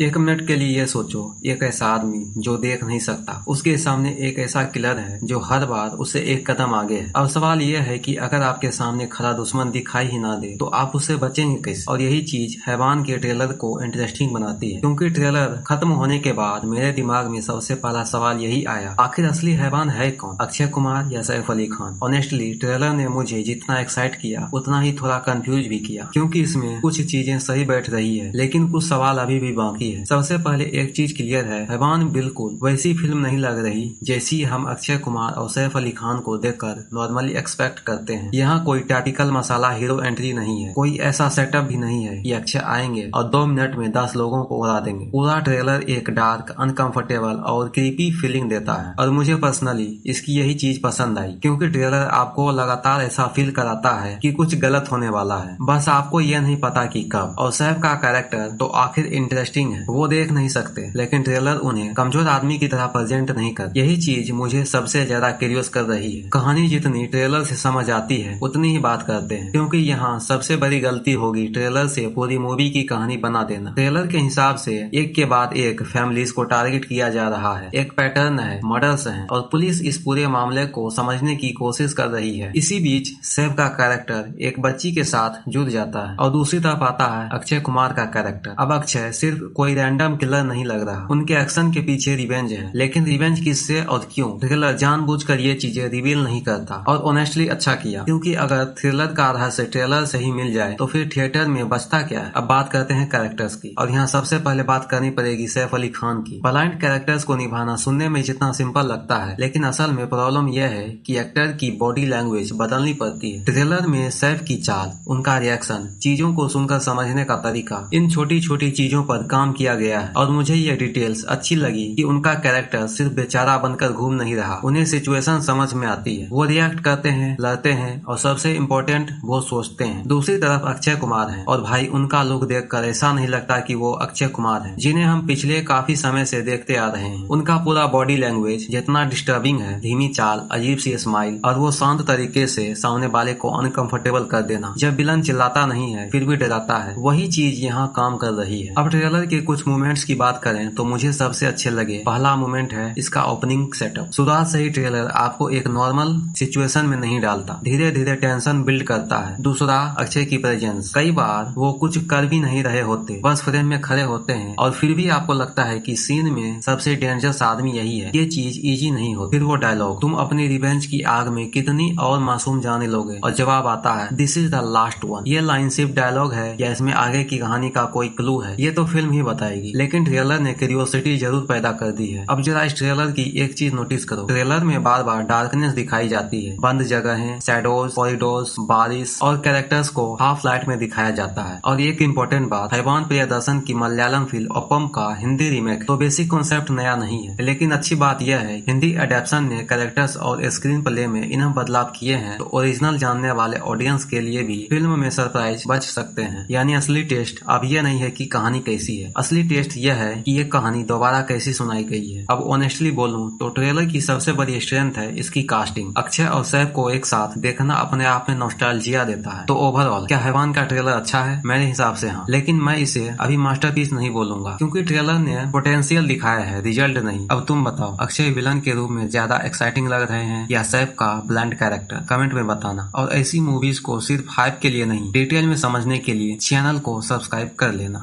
एक मिनट के लिए यह सोचो, एक ऐसा आदमी जो देख नहीं सकता, उसके सामने एक ऐसा किलर है जो हर बार उससे एक कदम आगे है। अब सवाल यह है कि अगर आपके सामने खड़ा दुश्मन दिखाई ही ना दे तो आप उससे बचेंगे कैसे। और यही चीज हैवान के ट्रेलर को इंटरेस्टिंग बनाती है, क्योंकि ट्रेलर खत्म होने के बाद मेरे दिमाग में सबसे पहला सवाल यही आया, आखिर असली हैवान है कौन, अक्षय कुमार या सैफ अली खान। ऑनेस्टली ट्रेलर ने मुझे जितना एक्साइट किया उतना ही थोड़ा कंफ्यूज भी किया, क्योंकि इसमें कुछ चीजें सही बैठ रही है लेकिन कुछ सवाल अभी भी बाकी है। सबसे पहले एक चीज क्लियर है, हैवान बिल्कुल वैसी फिल्म नहीं लग रही जैसी हम अक्षय कुमार और सैफ अली खान को देखकर नॉर्मली एक्सपेक्ट करते हैं। यहाँ कोई टाइपिकल मसाला हीरो एंट्री नहीं है, कोई ऐसा सेटअप भी नहीं है कि अक्षय आएंगे और 2 मिनट में 10 लोगों को उड़ा देंगे। पूरा ट्रेलर एक डार्क, अनकंफर्टेबल और क्रीपी फीलिंग देता है और मुझे पर्सनली इसकी यही चीज पसंद आई, क्योंकि ट्रेलर आपको लगातार ऐसा फील कराता है कि कुछ गलत होने वाला है, बस आपको यह नहीं पता कि कब। और सैफ का कैरेक्टर तो आखिर इंटरेस्टिंग है, वो देख नहीं सकते लेकिन ट्रेलर उन्हें कमजोर आदमी की तरह प्रेजेंट नहीं कर। यही चीज मुझे सबसे ज्यादा क्यूरियस कर रही है। कहानी जितनी ट्रेलर से समझ आती है उतनी ही बात करते हैं, क्योंकि यहाँ सबसे बड़ी गलती होगी ट्रेलर से पूरी मूवी की कहानी बना देना। ट्रेलर के हिसाब से एक के बाद एक फैमिलीज को टारगेट किया जा रहा है, एक पैटर्न है, मर्डर्स है और पुलिस इस पूरे मामले को समझने की कोशिश कर रही है। इसी बीच सैफ का कैरेक्टर एक बच्ची के साथ जुड़ जाता है और दूसरी तरफ आता है अक्षय कुमार का कैरेक्टर। अब अक्षय सिर्फ कोई रैंडम किलर नहीं लग रहा, उनके एक्शन के पीछे रिवेंज है, लेकिन रिवेंज किससे और क्यों थ्रिलर जानबूझकर ये चीजें रिवील नहीं करता। और ऑनेस्टली अच्छा किया, क्योंकि अगर थ्रिलर का रहस्य ट्रेलर से ही मिल जाए तो फिर थिएटर में बचता क्या है। अब बात करते हैं कैरेक्टर्स की, और यहाँ सबसे पहले बात करनी पड़ेगी सैफ अली खान की। ब्लाइंड कैरेक्टर्स को निभाना सुनने में जितना सिंपल लगता है, लेकिन असल में प्रॉब्लम यह है कि एक्टर की बॉडी लैंग्वेज बदलनी पड़ती है। ट्रेलर में सैफ की चाल, उनका रिएक्शन, चीजों को सुनकर समझने का तरीका, इन छोटी छोटी चीजों पर काम किया गया है। और मुझे ये डिटेल्स अच्छी लगी कि उनका कैरेक्टर सिर्फ बेचारा बनकर घूम नहीं रहा, उन्हें सिचुएशन समझ में आती है, वो रिएक्ट करते हैं, लड़ते हैं और सबसे इम्पोर्टेंट वो सोचते हैं। दूसरी तरफ अक्षय कुमार हैं, और भाई उनका लुक देखकर ऐसा नहीं लगता कि वो अक्षय कुमार हैं जिन्हें हम पिछले काफी समय से देखते आ रहे हैं। उनका पूरा बॉडी लैंग्वेज जितना डिस्टर्बिंग है, धीमी चाल, अजीब सी स्माइल और वो शांत तरीके से सामने वाले को अनकंफर्टेबल कर देना। जब विलन चिल्लाता नहीं है फिर भी डराता है, वही चीज यहाँ काम कर रही है। अब ट्रेलर के कुछ मोमेंट्स की बात करें तो मुझे सबसे अच्छे लगे। पहला मोमेंट है इसका ओपनिंग सेटअप। शुरुआत से ही ट्रेलर आपको एक नॉर्मल सिचुएशन में नहीं डालता, धीरे धीरे टेंशन बिल्ड करता है। दूसरा, अक्षय की प्रेजेंस। कई बार वो कुछ कर भी नहीं रहे होते, बस फ्रेम में खड़े होते हैं और फिर भी आपको लगता है कि सीन में सबसे डेंजरस आदमी यही है। ये चीज इजी नहीं होती। फिर वो डायलॉग, तुम अपनी रिवेंज की आग में कितनी और मासूम जाने लोगे, और जवाब आता है this is the last one. ये लाइन सिर्फ डायलॉग है या इसमें आगे की कहानी का कोई क्लू है, ये तो फिल्म ही बताएगी, लेकिन ट्रेलर ने क्यूरियोसिटी जरूर पैदा कर दी है। अब जरा इस ट्रेलर की एक चीज नोटिस करो, ट्रेलर में बार बार डार्कनेस दिखाई जाती है, बंद जगहें, शैडोज, कॉरिडोर्स, बारिश और कैरेक्टर्स को हाफ लाइट में दिखाया जाता है। और एक इम्पोर्टेंट बात, हैवान प्रियदर्शन की मलयालम फिल्म अपम का हिंदी रीमेक, तो बेसिक कॉन्सेप्ट नया नहीं है, लेकिन अच्छी बात यह है हिंदी एडेप्शन ने कैरेक्टर्स और स्क्रीन प्ले में इन्हें बदलाव किए हैं, तो ओरिजिनल जानने वाले ऑडियंस के लिए भी फिल्म में सरप्राइज बच सकते हैं। यानी असली टेस्ट अब यह नहीं है कि कहानी कैसी है, असली टेस्ट यह है कि ये कहानी दोबारा कैसी सुनाई गई है। अब ऑनेस्टली बोलूं तो ट्रेलर की सबसे बड़ी स्ट्रेंथ है इसकी कास्टिंग। अक्षय और सैफ को एक साथ देखना अपने आप में नॉस्टैल्जिया देता है। तो ओवरऑल क्या हैवान का ट्रेलर अच्छा है? मेरे हिसाब से हाँ, लेकिन मैं इसे अभी मास्टरपीस नहीं बोलूंगा, क्योंकि ट्रेलर ने पोटेंशियल दिखाया है, रिजल्ट नहीं। अब तुम बताओ, अक्षय विलन के रूप में ज्यादा एक्साइटिंग लग रहे हैं या सैफ का ब्लैंड कैरेक्टर? कमेंट में बताना। और ऐसी मूवीज को सिर्फ हाइप के लिए नहीं, डिटेल में समझने के लिए चैनल को सब्सक्राइब कर लेना।